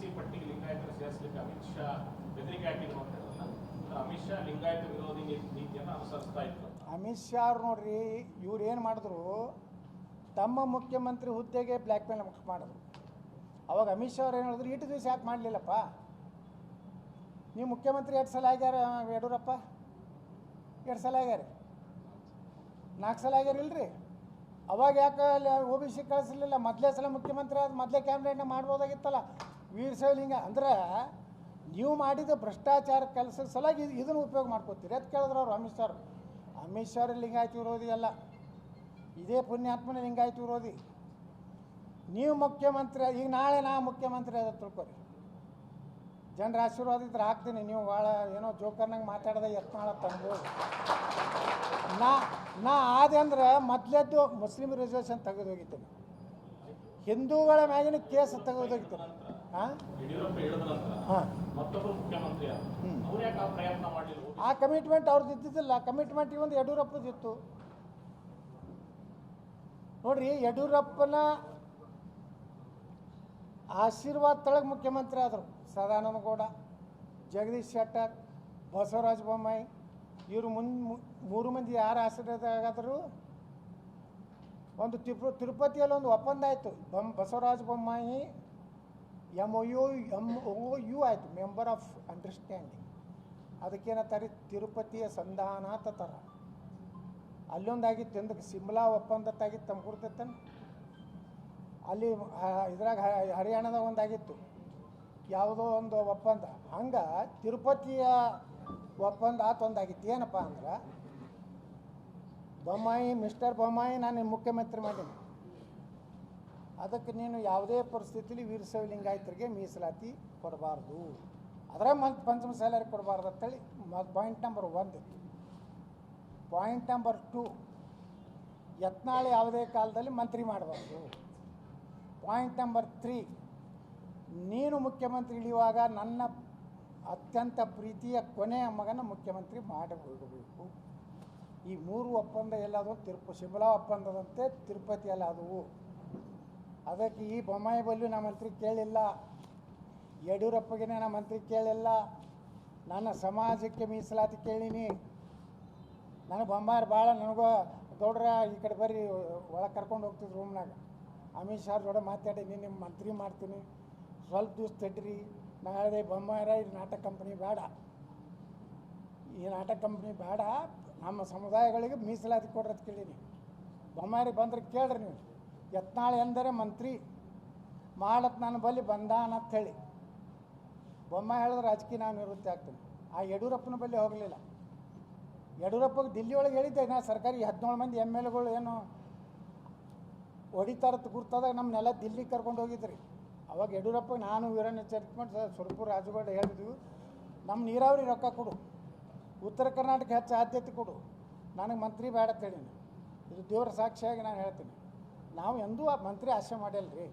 SC ಪಟ್ಟಿಗೆ ಲಿಂಗಾಯತರ ಸೇರಿಸಲಿಕ್ಕೆ ಅಮಿತ್ ಶಾ ಬೆದರಿಕೆ ಹಾಕಿದ್ರು ಅಂತ ಹೇಳಿದ್ರಲ್ಲ, ಅಮಿತ್ ಶಾ ಲಿಂಗಾಯತ ವಿರೋಧಿ ನೀತಿಯನ್ನು ಅನುಸರಿಸ್ತಾ ಇದ್ರು. ಅಮಿತ್ ಶಾ ಅವ್ರು ನೋಡ್ರಿ, ಇವ್ರು ಏನು ಮಾಡಿದ್ರು, ತಮ್ಮ ಮುಖ್ಯಮಂತ್ರಿ ಹುದ್ದೆಗೆ ಬ್ಲ್ಯಾಕ್ ಮೇಲ್ ಮಾಡಿದ್ರು. ಅವಾಗ ಅಮಿತ್ ಶಾ ಅವ್ರು ಏನು ಹೇಳಿದ್ರು, ಇಷ್ಟು ದಿವಸ ಯಾಕೆ ಮಾಡಲಿಲ್ಲಪ್ಪ, ನೀವು ಮುಖ್ಯಮಂತ್ರಿ 2 ಸಲ ಆಗ್ಯಾರ ಯಡಿಯೂರಪ್ಪ, 2 ಸಲ ಆಗ್ಯಾರ, 4 ಸಲ ಆಗ್ಯಾರ ಇಲ್ರಿ, ಅವಾಗ ಯಾಕೆ OBC ಕಳಿಸಲಿಲ್ಲ? ಮೊದಲೇ ಸಲ ಮುಖ್ಯಮಂತ್ರಿ ಆದ ಮೊದಲೇ ಕ್ಯಾಬಿನೆಟ್ನ ಮಾಡ್ಬೋದಾಗಿತ್ತಲ್ಲ. ವೀರಶೈವಲಿಂಗ ಅಂದ್ರೆ ನೀವು ಮಾಡಿದ ಭ್ರಷ್ಟಾಚಾರ ಕೆಲಸದ ಸಲಾಗಿ ಇದನ್ನು ಉಪಯೋಗ ಮಾಡ್ಕೋತೀರಿ ಅಂತ ಕೇಳಿದ್ರು ಅವರು. ಅಮಿತ್ ಶಾ ಲಿಂಗಾಯತ ವಿರೋಧಿ ಅಲ್ಲ, ಇದೇ ಪುಣ್ಯಾತ್ಮನ ಲಿಂಗಾಯತ ವಿರೋಧಿ. ನೀವು ಮುಖ್ಯಮಂತ್ರಿ, ಈಗ ನಾಳೆ ನಾ ಮುಖ್ಯಮಂತ್ರಿ ಅದ ತಿಳ್ಕೊರಿ, ಜನರ ಆಶೀರ್ವಾದ ಇದ್ರೆ ಹಾಕ್ತೀನಿ. ನೀವು ಭಾಳ ಏನೋ ಜೋಕರ್ನಂಗೆ ಮಾತಾಡ್ದೆ ಯತ್ನಾಳ ತಂದು ನಾ ಆದೆ ಅಂದ್ರೆ ಮೊದಲೇದ್ದು ಮುಸ್ಲಿಮ್ ರಿಸರ್ವೇಷನ್ ತೆಗೆದೋಗಿದ್ದೀನಿ, ಹಿಂದೂಗಳ ಮ್ಯಾಗಿನ ಕೇಸ್ ತೆಗೆದೋಗಿದ್ದೀನಿ. ಹಾಂ, ಆ ಕಮಿಟ್ಮೆಂಟ್ ಅವ್ರದ್ದು ಇದ್ದಿದ್ದಿಲ್ಲ. ಕಮಿಟ್ಮೆಂಟ್ ಒಂದು ಯಡಿಯೂರಪ್ಪದಿತ್ತು ನೋಡ್ರಿ. ಯಡಿಯೂರಪ್ಪನ ಆಶೀರ್ವಾದ ತಳಗೆ ಮುಖ್ಯಮಂತ್ರಿ ಆದರು. ಸದಾನಂದ ಗೌಡ, ಜಗದೀಶ್ ಶೆಟ್ಟರ್, ಬಸವರಾಜ ಬೊಮ್ಮಾಯಿ, ಇವರು 3 ಮಂದಿ ಯಾರು ಆಶೀರ್ವಾದಗಾದರು? ಒಂದು ತಿರುಪತಿಯಲ್ಲಿ ಒಂದು ಒಪ್ಪಂದ ಆಯಿತು. ಬಸವರಾಜ ಬೊಮ್ಮಾಯಿ MOU ಆಯಿತು, ಮೆಂಬರ್ ಆಫ್ ಅಂಡರ್ಸ್ಟ್ಯಾಂಡಿಂಗ್. ಅದಕ್ಕೇನತ್ತಾರೆ, ತಿರುಪತಿಯ ಸಂಧಾನ ತರ. ಅಲ್ಲೊಂದಾಗಿತ್ತು, ಎಂದಕ್ಕೆ ಸಿಮ್ಲಾ ಒಪ್ಪಂದತ್ತಾಗಿತ್ತು, ತಮ್ಮ ಗುರ್ತೈತನ. ಅಲ್ಲಿ ಇದ್ರಾಗ ಹರಿಯಾಣದಾಗ ಒಂದಾಗಿತ್ತು, ಯಾವುದೋ ಒಂದು ಒಪ್ಪಂದ. ಹಂಗೆ ತಿರುಪತಿಯ ಒಪ್ಪಂದ ಆತೊಂದಾಗಿತ್ತು. ಏನಪ್ಪ ಅಂದ್ರೆ, ಮಿಸ್ಟರ್ ಬೊಮ್ಮಾಯಿ ನಾನು ಮುಖ್ಯಮಂತ್ರಿ ಮಾಡೀನಿ, ಅದಕ್ಕೆ ನೀನು ಯಾವುದೇ ಪರಿಸ್ಥಿತಿಲಿ ವೀರಶೈವ ಲಿಂಗಾಯತರಿಗೆ ಮೀಸಲಾತಿ ಕೊಡಬಾರ್ದು, ಅದರ ಪಂಚಮ ಸ್ಯಾಲರಿ ಕೊಡಬಾರ್ದು ಅಂತೇಳಿ ಪಾಯಿಂಟ್ ನಂಬರ್ 1 ಇತ್ತು. ಪಾಯಿಂಟ್ ನಂಬರ್ 2, ಯತ್ನಾಳ್ ಯಾವುದೇ ಕಾಲದಲ್ಲಿ ಮಂತ್ರಿ ಮಾಡಬಾರ್ದು. ಪಾಯಿಂಟ್ ನಂಬರ್ 3, ನೀನು ಮುಖ್ಯಮಂತ್ರಿ ಇಳಿಯುವಾಗ ನನ್ನ ಅತ್ಯಂತ ಪ್ರೀತಿಯ ಕೊನೆಯ ಮಗನ ಮುಖ್ಯಮಂತ್ರಿ ಮಾಡಿ ಹೋಗಬೇಕು. ಈ 3 ಒಪ್ಪಂದ ಎಲ್ಲಾದವು ಶಿಮ್ಲಾ ಒಪ್ಪಂದದಂತೆ ತಿರುಪತಿಯಲ್ಲಿ ಆದವು. ಅದಕ್ಕೆ ಈ ಬೊಮ್ಮಾಯಿ ಬಲ್ಲಿ ನಾ ಮಂತ್ರಿ ಕೇಳಿಲ್ಲ, ಯಡಿಯೂರಪ್ಪಗೆ ನಾ ಮಂತ್ರಿ ಕೇಳಿಲ್ಲ, ನನ್ನ ಸಮಾಜಕ್ಕೆ ಮೀಸಲಾತಿ ಕೇಳೀನಿ. ನನಗೆ ಬೊಮ್ಮಾಯಿ ಭಾಳ, ನನಗೂ ಗೌಡ್ರ ಈ ಕಡೆ ಬರ್ರಿ ಒಳಗೆ ಕರ್ಕೊಂಡು ಹೋಗ್ತಿದ್ರು ರೂಮ್ನಾಗ. ಅಮಿತ್ ಶಾ ಜೋಡ ಮಾತಾಡಿ ನಿಮ್ಮ ಮಂತ್ರಿ ಮಾಡ್ತೀನಿ, ಸ್ವಲ್ಪ ದಿವ್ಸ ತಡ್ರಿ. ನಾ ಹೇಳಿದೆ, ಬೊಮ್ಮಾಯಿರ ಈ ನಾಟಕ ಕಂಪ್ನಿ ಬೇಡ, ಈ ನಾಟಕ ಕಂಪ್ನಿ ಬೇಡ, ನಮ್ಮ ಸಮುದಾಯಗಳಿಗೆ ಮೀಸಲಾತಿ ಕೊಡ್ರಿ ಅಂತ ಕೇಳೀನಿ. ಬೊಮ್ಮಾಯಿ ಬಂದ್ರೆ ಕೇಳ್ರಿ ನೀವು, ಯತ್ನಾಳ್ ಎಂದರೆ ಮಂತ್ರಿ ಮಾಡತ್ ನನ್ನ ಬಳಿ ಬಂದಾನ ಅಂತ ಹೇಳಿ. ಬೊಮ್ಮಾಯಿ ಹೇಳಿದ್ರೆ ರಾಜಕೀಯ ನಾನು ನಿವೃತ್ತಿ ಆಗ್ತೀನಿ. ಆ ಯಡಿಯೂರಪ್ಪನ ಬಳಿ ಹೋಗಲಿಲ್ಲ. ಯಡಿಯೂರಪ್ಪಗೆ ದಿಲ್ಲಿ ಒಳಗೆ ಹೇಳಿದ್ದೆ, ನಾ ಸರ್ಕಾರಿ 17 ಮಂದಿ MLAಗಳು ಏನು ಹೊಡಿತಾರತ್ ಗುರ್ತದಾಗ ನಮ್ಮನ್ನೆಲ್ಲ ದಿಲ್ಲಿಗೆ ಕರ್ಕೊಂಡು ಹೋಗಿದ್ರಿ. ಅವಾಗ ಯಡಿಯೂರಪ್ಪಗೆ ನಾನು ವೀರಣ್ಣ ಚರ್ಚ್ಕೊಂಡು ಸುರಪುರ ರಾಜಗೌಡ ಹೇಳಿದ್ವಿ, ನಮ್ಮ ನೀರಾವರಿ ರೊಕ್ಕ ಕೊಡು, ಉತ್ತರ ಕರ್ನಾಟಕ ಹೆಚ್ಚು ಆದ್ಯತೆ ಕೊಡು, ನನಗೆ ಮಂತ್ರಿ ಬೇಡ ಅಂತೇಳಿ. ಇದು ದೇವರ ಸಾಕ್ಷಿಯಾಗಿ ನಾನು ಹೇಳ್ತೀನಿ, ನಾವು ಎಂದೂ ಆ ಮಂತ್ರಿ ಆಸೆ ಮಾಡಿಲ್ಲ ರೀ.